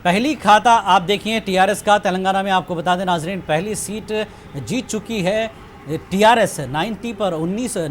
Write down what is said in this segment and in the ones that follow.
पहली खाता आप देखिए टीआरएस का तेलंगाना में, आपको बता दें नाजरीन, पहली सीट जीत चुकी है टीआरएस 90 पर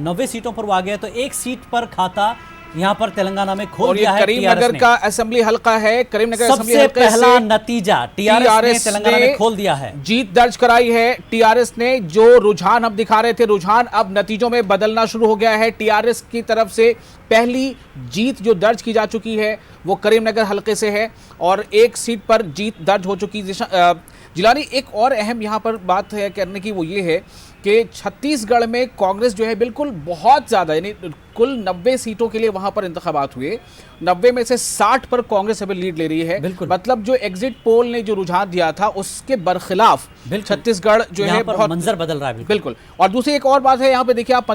90 सीटों पर वो आ गया, तो एक सीट पर खाता यहां पर तेलंगाना में खोल दिया है। करीमनगर का असेंबली हलका है, करीमनगर सबसे पहला नतीजा टीआरएस ने तेलंगाना में खोल दिया है, जीत दर्ज कराई है टीआरएस ने। जो रुझान हम दिखा रहे थे, रुझान अब नतीजों में बदलना शुरू हो गया है। टीआरएस की तरफ से पहली जीत जो दर्ज की जा चुकी है वो करीमनगर हलके से है और एक सीट पर जीत दर्ज हो चुकी। जिलानी, एक और अहम यहां पर बात है करने की, वो ये है कि छत्तीसगढ़ में कांग्रेस जो है बिल्कुल बहुत ज़्यादा, यानी कुल 90 सीटों के लिए वहां पर इंतखाबात हुए, 90 में से 60 पर कांग्रेस अभी लीड ले रही है। मतलब जो एग्जिट पोल ने जो रुझान दिया था उसके बरखिलाफ छत्तीसगढ़ जो है बहुत मंजर बदल रहा है। बिल्कुल। और दूसरी एक और बात है यहाँ पे, देखिए आप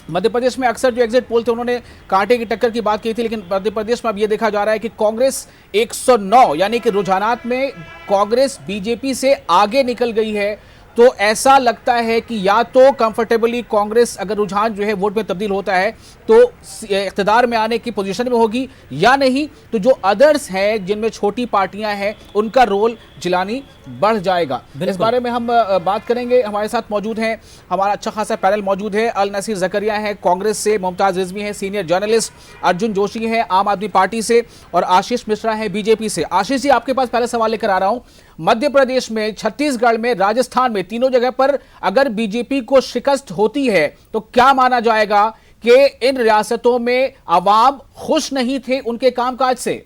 मध्य प्रदेश में अक्सर जो एग्जिट पोल थे उन्होंने कांटे की टक्कर की बात की थी, लेकिन मध्य प्रदेश में अब यह देखा जा रहा है कि कांग्रेस 109 यानी कि रुझानात में कांग्रेस बीजेपी से आगे निकल गई है। तो ऐसा लगता है कि या तो कंफर्टेबली कांग्रेस, अगर रुझान जो है वोट में तब्दील होता है तो इख्तिदार में आने की पोजीशन में होगी, या नहीं तो जो अदर्स हैं जिनमें छोटी पार्टियां हैं उनका रोल जिलानी बढ़ जाएगा। इस बारे में हम बात करेंगे। हमारे साथ मौजूद हैं, हमारा अच्छा खासा पैनल मौजूद है। अल नसीर जकरिया हैं कांग्रेस से, मुमताज रिजवी हैं सीनियर जर्नलिस्ट, अर्जुन जोशी हैं आम आदमी पार्टी से और आशीष मिश्रा हैं बीजेपी से। आशीष जी, आपके पास पहले सवाल लेकर आ रहा हूं। मध्य प्रदेश में, छत्तीसगढ़ में, राजस्थान में, तीनों जगह पर अगर बीजेपी को शिकस्त होती है तो क्या माना जाएगा कि इन रियासतों में अवाम खुश नहीं थे उनके कामकाज से?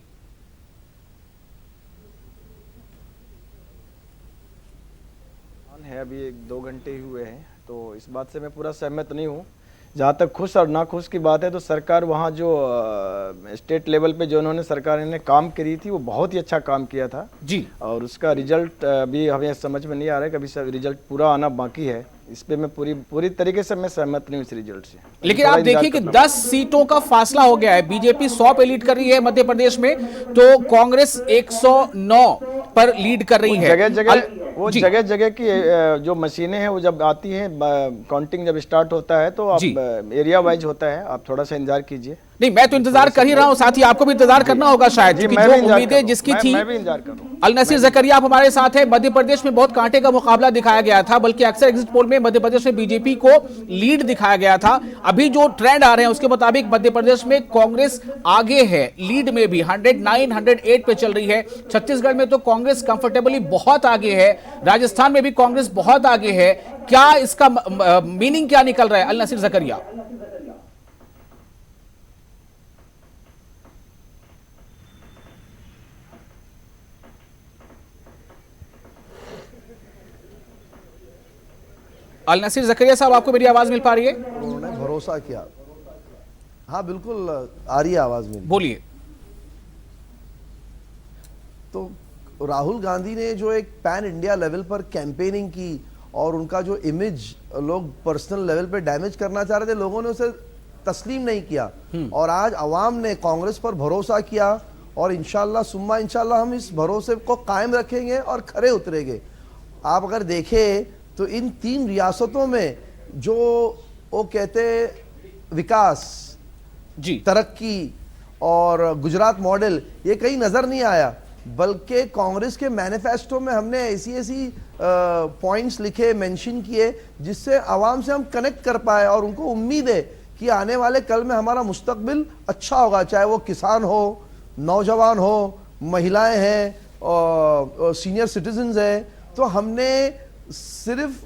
है अभी 1-2 घंटे ही हुए हैं, तो इस बात से मैं पूरा सहमत नहीं हूँ। जहाँ तक खुश और नाखुश की बात है तो सरकार वहाँ जो स्टेट लेवल पे जो उन्होंने सरकार ने काम करी थी वो बहुत ही अच्छा काम किया था जी, और उसका रिजल्ट अभी हमें समझ में नहीं आ रहा है, कभी रिजल्ट पूरा आना बाकी है। इस पे मैं पूरी तरीके से मैं सहमत नहीं हूँ इस रिजल्ट से। लेकिन आप देखिए कि 10 सीटों का फासला हो गया है। बीजेपी 100 पे लीड कर रही है मध्य प्रदेश में, तो कांग्रेस 109 पर लीड कर रही है। जगह जगह की जो मशीनें हैं वो जब आती हैं, काउंटिंग जब स्टार्ट होता है तो आप एरिया वाइज होता है, आप थोड़ा सा इंतजार कीजिए। नहीं, मैं तो इंतजार कर ही रहा हूं, साथ ही आपको भी इंतजार करना होगा शायद, क्योंकि जो उम्मीदें जिसकी थी। मैं भी इंतजार करूं। अल नसीर जकरिया आप हमारे साथ हैं। मध्य प्रदेश में बहुत कांटे का मुकाबला दिखाया गया था, बल्कि अक्सर एग्जिट पोल में मध्य प्रदेश में बीजेपी को लीड दिखाया गया था। अभी जो ट्रेंड आ रहे हैं उसके मुताबिक मध्य प्रदेश में कांग्रेस आगे है, लीड में भी 109, 108 पे चल रही है। छत्तीसगढ़ में तो कांग्रेस कंफर्टेबली बहुत आगे है, राजस्थान में भी कांग्रेस बहुत आगे है। क्या इसका मीनिंग क्या निकल रहा है अल नसीर जकरिया? अल नसीर जकरिया साहब, आपको मेरी आवाज मिल पा रही है? उन्होंने भरोसा किया। हाँ बिल्कुल आ रही है आवाज में, बोलिए। तो राहुल गांधी ने जो एक पैन इंडिया लेवल पर कैंपेनिंग की और उनका जो इमेज लोग पर्सनल लेवल पे डैमेज करना चाह रहे थे, लोगों ने उसे तस्लीम नहीं किया और आज अवाम ने कांग्रेस पर भरोसा किया और इंशाल्लाह सुम्मा इंशाल्लाह हम इस भरोसे को कायम रखेंगे और खरे उतरेंगे। आप अगर देखें तो इन 3 रियासतों में जो वो कहते विकास जी, तरक्की और गुजरात मॉडल, ये कहीं नजर नहीं आया, बल्कि कांग्रेस के मैनिफेस्टो में हमने ऐसी पॉइंट्स लिखे, मेंशन किए, जिससे आवाम से हम कनेक्ट कर पाए और उनको उम्मीद है कि आने वाले कल में हमारा मुस्तकबिल अच्छा होगा, चाहे वो किसान हो, नौजवान हो, महिलाएं हैं और सीनियर सिटीजन्स हैं। तो हमने सिर्फ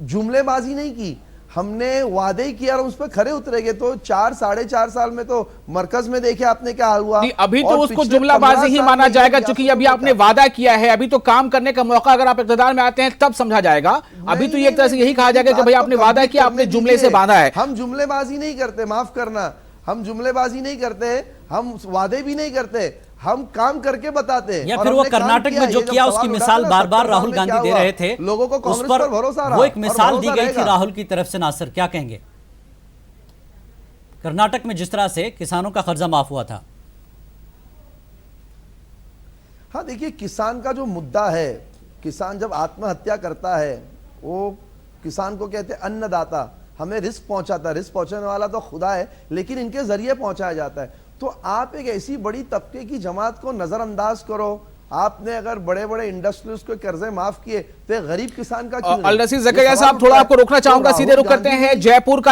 जुमलेबाजी नहीं की, हमने वादे ही किया और उस पर खरे उतरेंगे। तो 4-4.5 साल में तो मरकज में देखे आपने क्या हाल हुआ। अभी तो उसको जुमलाबाजी ही माना जाएगा, क्योंकि अभी आपने वादा किया है। अभी तो काम करने का मौका अगर आप इक़्तिदार में आते हैं तब समझा जाएगा। अभी तो एक तरह से यही कहा जाएगा कि भाई आपने वादा किया, आपने जुमले से बांधा है। हम जुमलेबाजी नहीं करते, माफ करना, हम जुमलेबाजी नहीं करते, हम वादे भी नहीं करते, हम काम करके बताते हैं। या फिर वो कर्नाटक में जो किया उसकी मिसाल बार बार राहुल गांधी दे रहे थे, लोगों को कांग्रेस पर भरोसा रहा, वो एक मिसाल दी गई थी राहुल की तरफ से। नासिर, क्या कहेंगे कर्नाटक में जिस तरह से किसानों का कर्जा माफ हुआ था? हाँ देखिए, किसान का जो मुद्दा है, किसान जब आत्महत्या करता है, वो किसान को कहते हैं अन्नदाता, हमें रिस्क पहुंचाता है, रिस्क पहुंचाने वाला तो खुदा है, लेकिन इनके जरिए पहुंचाया जाता है। तो आप एक ऐसी बड़ी तबके की जमात को नजरअंदाज करो। आपने अगर बड़े बड़े इंडस्ट्रीज को कर्जे माफ किए तो गरीब किसान का क्यों नहीं? अल नसीर ज़करिया साहब, थोड़ा आपको रोकना चाहूंगा, सीधे रुक करते हैं जयपुर का